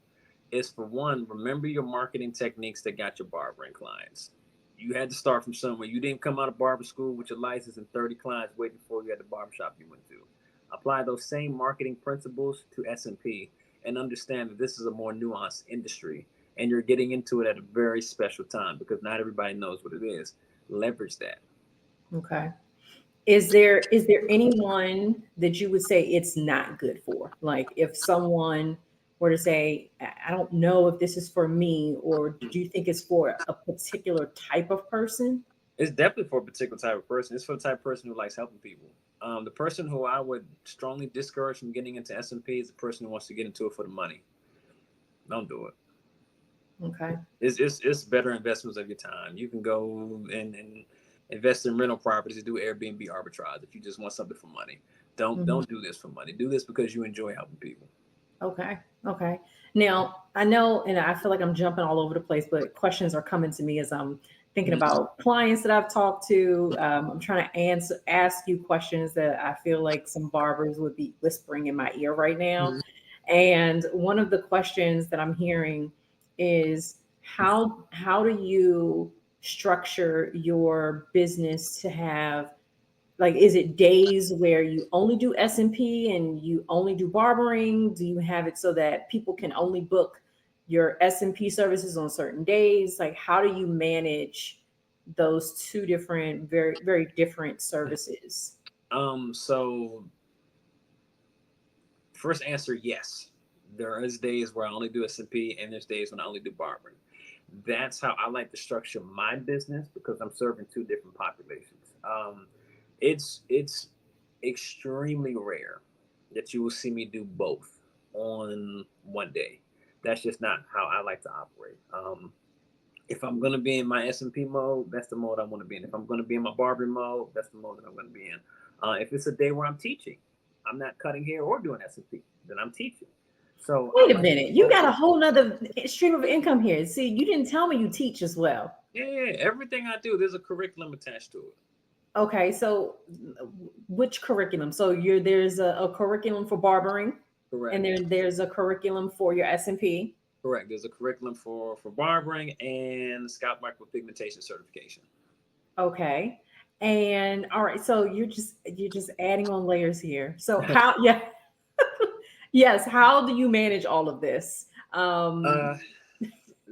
is, for one, remember your marketing techniques that got your barbering clients. You had to start from somewhere. You didn't come out of barber school with your license and 30 clients waiting for you at the barbershop you went to. Apply those same marketing principles to SMP and understand that this is a more nuanced industry and you're getting into it at a very special time because not everybody knows what it is. Leverage that. Okay. Is there anyone that you would say it's not good for? Like if someone were to say, I don't know if this is for me, or do you think it's for a particular type of person? It's definitely for a particular type of person. It's for the type of person who likes helping people. The person who I would strongly discourage from getting into SMP is the person who wants to get into it for the money. Don't do it. Okay. It's better investments of your time. You can go and invest in rental properties and do Airbnb arbitrage if you just want something for money. Don't do this for money. Do this because you enjoy helping people. Okay. Okay. Now, I know, and I feel like I'm jumping all over the place, but questions are coming to me as I'm thinking about clients that I've talked to. I'm trying to ask you questions that I feel like some barbers would be whispering in my ear right now. Mhm. And one of the questions that I'm hearing is how do you structure your business to have, like, is it days where you only do S&P and you only do barbering? Do you have it so that people can only book your S&P services on certain days? Like, how do you manage those two different, very, very different services? So first answer, yes. There is days where I only do SMP and there's days when I only do barbering. That's how I like to structure my business because I'm serving two different populations. It's extremely rare that you will see me do both on one day. That's just not how I like to operate. If I'm gonna be in my SMP mode, that's the mode I want to be in. If I'm gonna be in my barbering mode, that's the mode that I'm gonna be in. If it's a day where I'm teaching, I'm not cutting hair or doing SMP, then I'm teaching. So I Wait a like minute. You got a whole nother stream of income here. See, you didn't tell me you teach as well. yeah, everything I do, there's a curriculum attached to it. Okay, so which curriculum? So there's a curriculum for barbering, and Correct. there's a curriculum for your S&P. Correct. There's a curriculum for barbering and scalp micropigmentation certification. Okay. And all right, so you're just adding on layers here. So how yeah. Yes, how do you manage all of this? uh,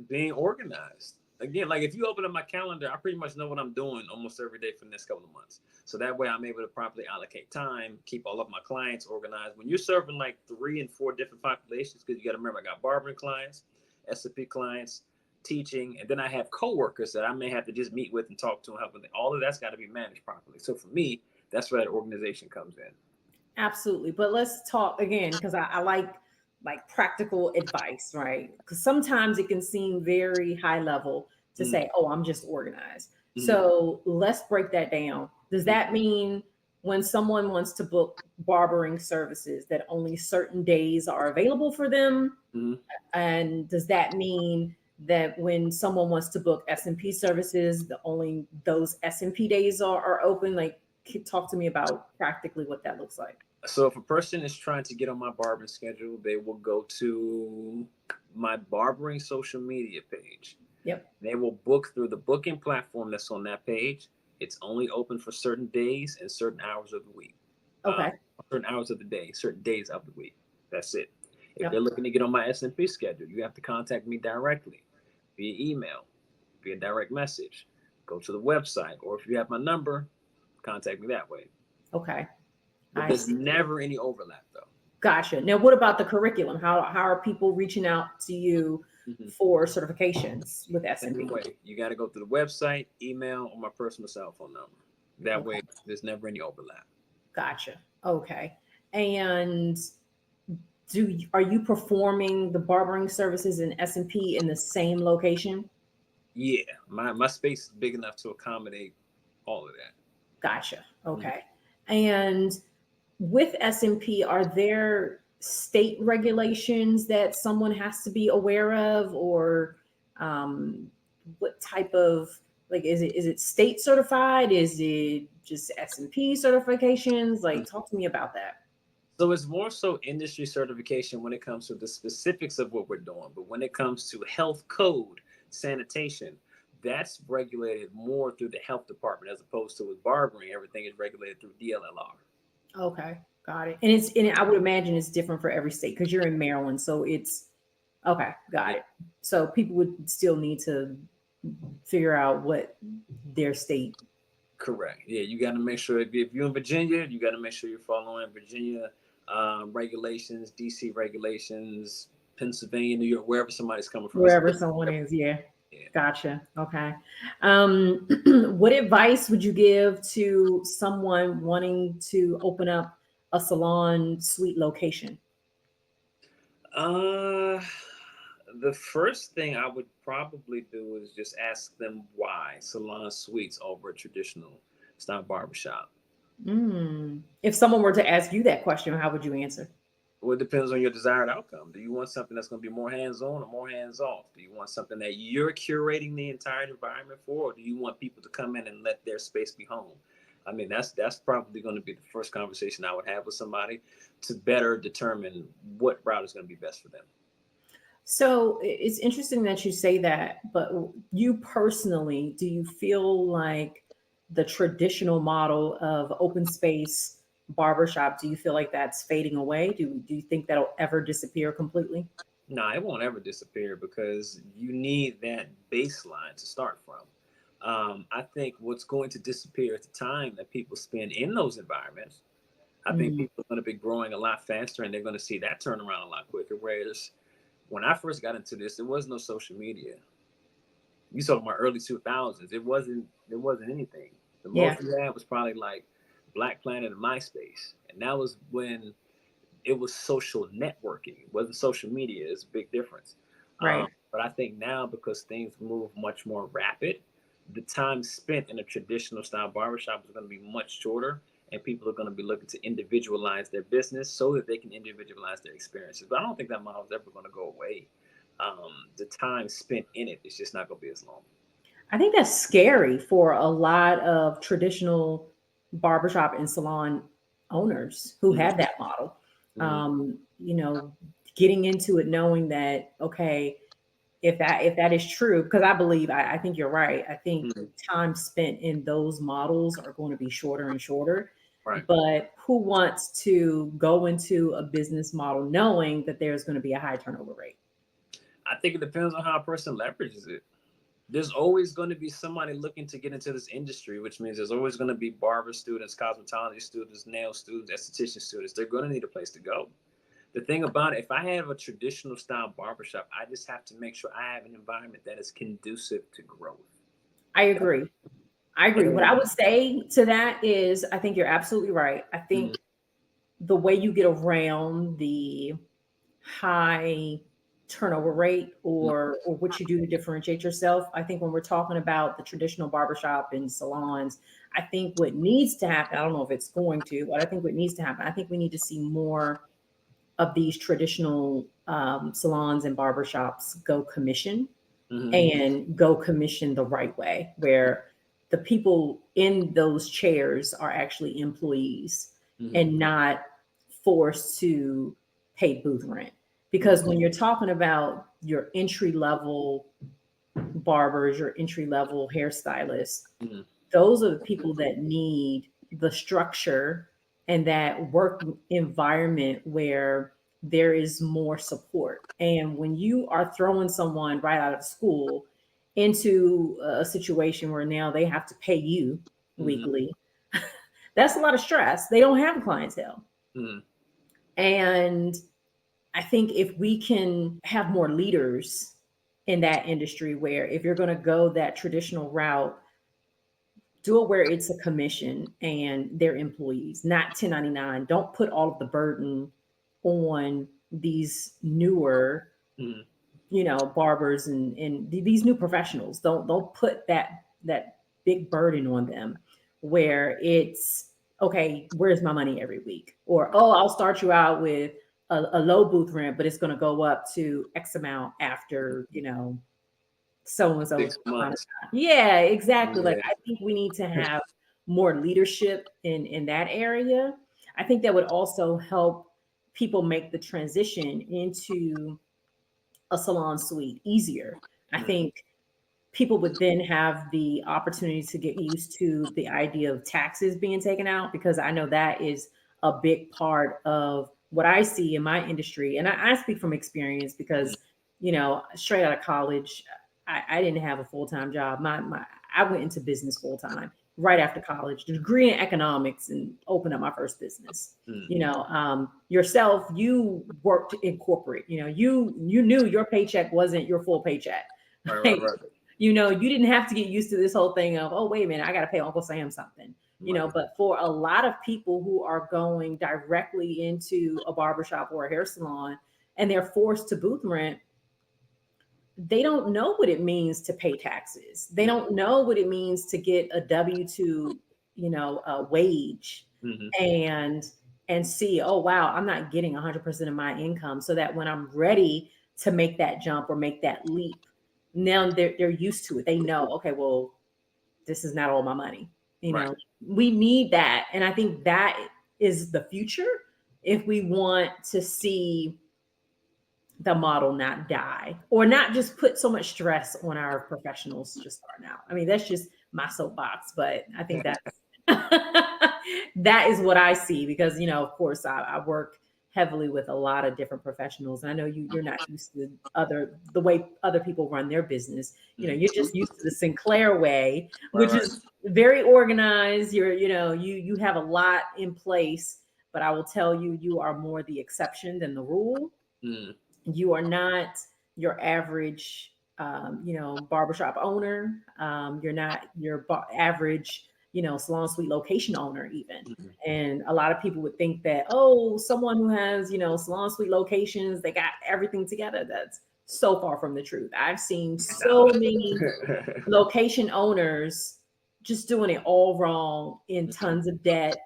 Being organized. Again, like if you open up my calendar, I pretty much know what I'm doing almost every day for the next couple of months. So that way I'm able to properly allocate time, keep all of my clients organized. When you're serving like 3 and 4 different populations, because you got to remember, I got barbering clients, SMP clients, teaching, and then I have coworkers that I may have to just meet with and talk to and help with. All of that's got to be managed properly. So for me, that's where that organization comes in. Absolutely. But let's talk again, because I like practical advice, right? Because sometimes it can seem very high level to Mm-hmm. say, oh, I'm just organized. Mm-hmm. So let's break that down. Does that mean when someone wants to book barbering services that only certain days are available for them? Mm-hmm. And does that mean that when someone wants to book S&P services, the only those S&P days are open? Like, talk to me about practically what that looks like. So if a person is trying to get on my barbering schedule, they will go to my barbering social media page. Yep. They will book through the booking platform that's on that page. It's only open for certain days and certain hours of the week. Okay. Certain hours of the day, certain days of the week. That's it. If they're Yep. looking to get on my SMP schedule, you have to contact me directly via email, via direct message. Go to the website, or if you have my number, contact me that way. Okay. But I there's see. never any overlap though. Gotcha. Now, what about the curriculum? How are people reaching out to you Mm-hmm. for certifications with Same S&P? way. You got to go through the website, email, or my personal cell phone number. That Okay. way, there's never any overlap. Gotcha. Okay. And are you performing the barbering services in S&P in the same location? Yeah, my space is big enough to accommodate all of that. Gotcha. Mhm. Okay. And with S&P, are there state regulations that someone has to be aware of, or um, what type of, like, is it state certified? Is it just S&P certifications? Like, talk to me about that. So it's more so industry certification when it comes to the specifics of what we're doing. But when it comes to health code, sanitation, that's regulated more through the health department as opposed to with barbering. Everything is regulated through DLLR. Okay, got it. And I would imagine it's different for every state because you're in Maryland, so it's okay. Got Yeah, it. So people would still need to figure out what their state. correct. Yeah, you got to make sure if you're in Virginia, you got to make sure you're following Virginia regulations, DC regulations, Pennsylvania, New York, wherever somebody's coming from. Wherever someone is, yeah. Yeah. Gotcha. Okay. What advice would you give to someone wanting to open up a salon suite location? Uh, the first thing I would probably do is just ask them why salon suites over a traditional style barbershop. If someone were to ask you that question, how would you answer? Well, it depends on your desired outcome. Do you want something that's going to be more hands-on or more hands-off? Do you want something that you're curating the entire environment for, or do you want people to come in and let their space be home? I mean, that's probably going to be the first conversation I would have with somebody to better determine what route is going to be best for them. So it's interesting that you say that, but you personally, do you feel like the traditional model of open space barbershop, do you feel like that's fading away? Do you think that'll ever disappear completely? No, it won't ever disappear because you need that baseline to start from. I think what's going to disappear is the time that people spend in those environments. I think Mm, people are going to be growing a lot faster and they're going to see that turn around a lot quicker. Whereas when I first got into this, there was no social media. You saw my early 2000s. It wasn't anything. The yeah, most we had was probably like Black Planet and MySpace. And that was when it was social networking. It wasn't social media. It's a big difference. right. But I think now because things move much more rapid, the time spent in a traditional style barbershop is going to be much shorter, and people are going to be looking to individualize their business so that they can individualize their experiences. But I don't think that model is ever going to go away. The time spent in it is just not going to be as long. I think that's scary for a lot of traditional barbershop and salon owners who have Mm-hmm. that model. Mm-hmm. You know, getting into it knowing that, okay, if that is true, because I think you're right. I think Mm-hmm. time spent in those models are going to be shorter and shorter. Right. But who wants to go into a business model knowing that there's going to be a high turnover rate? I think it depends on how a person leverages it. There's always going to be somebody looking to get into this industry, which means there's always going to be barber students, cosmetology students, nail students, esthetician students. They're going to need a place to go. The thing about it, if I have a traditional style barbershop, I just have to make sure I have an environment that is conducive to growth. I agree. I agree. What I And would say to that is I think you're absolutely right. I mm, think the way you get around the high turnover rate mm, or what you do to differentiate yourself, I think when we're talking about the traditional barbershop and salons, I think what needs to happen, I don't know if it's going to, but I think what needs to happen, I think we need to see more of these traditional salons and barbershops go commission mm, and go commission the right way, where the people in those chairs are actually employees mm, and not forced to pay booth rent. mm, Because when you're talking about your entry level barbers, your entry level hairstylists, mm, those are the people that need the structure and that work environment where there is more support. And when you are throwing someone right out of school into a situation where now they have to pay you mm, weekly, that's a lot of stress. They don't have a clientele. mm, And I think if we can have more leaders in that industry, where if you're going to go that traditional route, do it where it's a commission and their employees, not 1099. Don't put all of the burden on these newer, mm, barbers and these new professionals. Don't put that big burden on them where it's okay, where's my money every week? Or oh, I'll start you out with a low booth rent, but it's going to go up to X amount after, so and so. 6 months. Yeah, exactly. Like Yeah. I think we need to have more leadership in that area. I think that would also help people make the transition into a salon suite easier. I Mm, think people would then have the opportunity to get used to the idea of taxes being taken out, because I know that is a big part of what I see in my industry. And I speak from experience because, straight out of college, I didn't have a full-time job. I went into business full-time right after college, degree in economics, and opened up my first business. Yourself, you worked in corporate, you knew your paycheck wasn't your full paycheck. Right. You didn't have to get used to this whole thing of, oh, wait a minute, I got to pay Uncle Sam something, but for a lot of people who are going directly into a barbershop or a hair salon and they're forced to booth rent, they don't know what it means to pay taxes. They don't know what it means to get a W-2, a wage, and see, oh, wow, I'm not getting 100% of my income. So that when I'm ready to make that jump or make that leap, now they're used to it. They know, okay, well, this is not all my money. We need that. And I think that is the future if we want to see the model not die, or not just put so much stress on our professionals just starting out. I mean, that's just my soapbox, but I think that's that is what I see, because of course I work heavily with a lot of different professionals, and I know you're not used to the way other people run their business. You're just used to the Sinclair way, which is very organized. You have a lot in place, but I will tell you, you are more the exception than the rule. You are not your average, barbershop owner. You're not your average, salon suite location owner even. And a lot of people would think that, oh, someone who has, salon suite locations, they got everything together. That's so far from the truth. I've seen so many location owners just doing it all wrong, in tons of debt,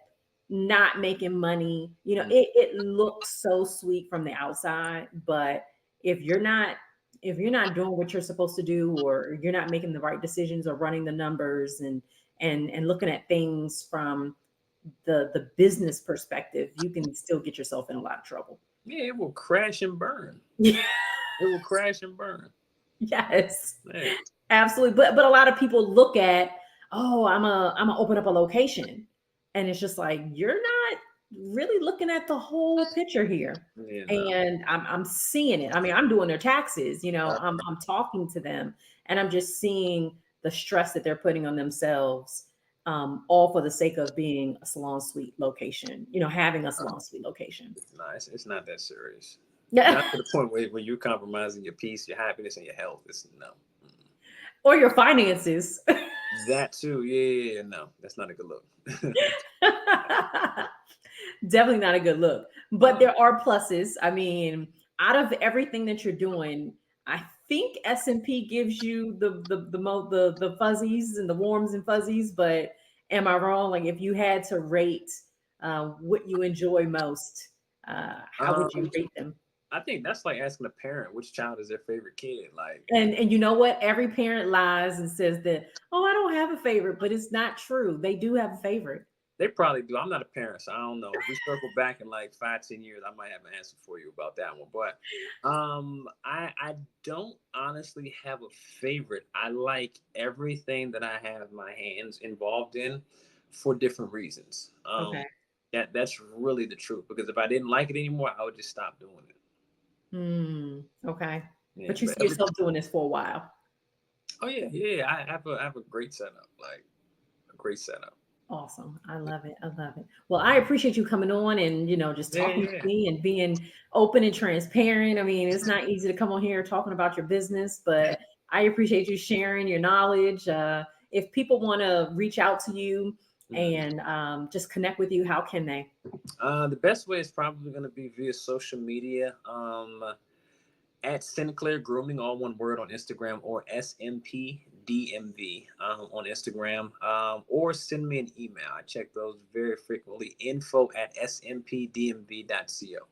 not making money. It looks so sweet from the outside, but if you're not doing what you're supposed to do, or you're not making the right decisions or running the numbers and looking at things from the business perspective, you can still get yourself in a lot of trouble. Yeah, it will crash and burn. Yeah. It will crash and burn. Yes. Man. Absolutely. But a lot of people look at, oh, I'm gonna open up a location. And it's just like, you're not really looking at the whole picture here. Yeah, and I'm seeing it. I mean, I'm doing their taxes, I'm talking to them, and I'm just seeing the stress that they're putting on themselves, all for the sake of being a salon suite location, having a salon suite location. It's nice. It's not that serious. Yeah. Not to the point where you're compromising your peace, your happiness, and your health. It's no. Or your finances. That too. Yeah. No, that's not a good look. Definitely not a good look. But there are pluses. I mean, out of everything that you're doing, I think SMP gives you the fuzzies and the warms and fuzzies. But am I wrong? Like, if you had to rate what you enjoy most, how would you rate them? I think that's like asking a parent which child is their favorite kid. Like, and you know what? Every parent lies and says that, oh, I don't have a favorite, but it's not true. They do have a favorite. They probably do. I'm not a parent, so I don't know. If we circle back in like 5-10 years, I might have an answer for you about that one. But I don't honestly have a favorite. I like everything that I have my hands involved in for different reasons. Okay. That's really the truth. Because if I didn't like it anymore, I would just stop doing it. Okay. Yeah, but you see yourself doing this for a while. Oh yeah. I have a great setup, like a great setup. Awesome. I love it. Well, I appreciate you coming on and, just talking to me and being open and transparent. I mean, it's not easy to come on here talking about your business, but I appreciate you sharing your knowledge. If people want to reach out to you and just connect with you, how can they? The best way is probably going to be via social media. At Sinclair Grooming, all one word, on Instagram, or SMP DMV on Instagram, or send me an email. I check those very frequently. info@smpdmv.co.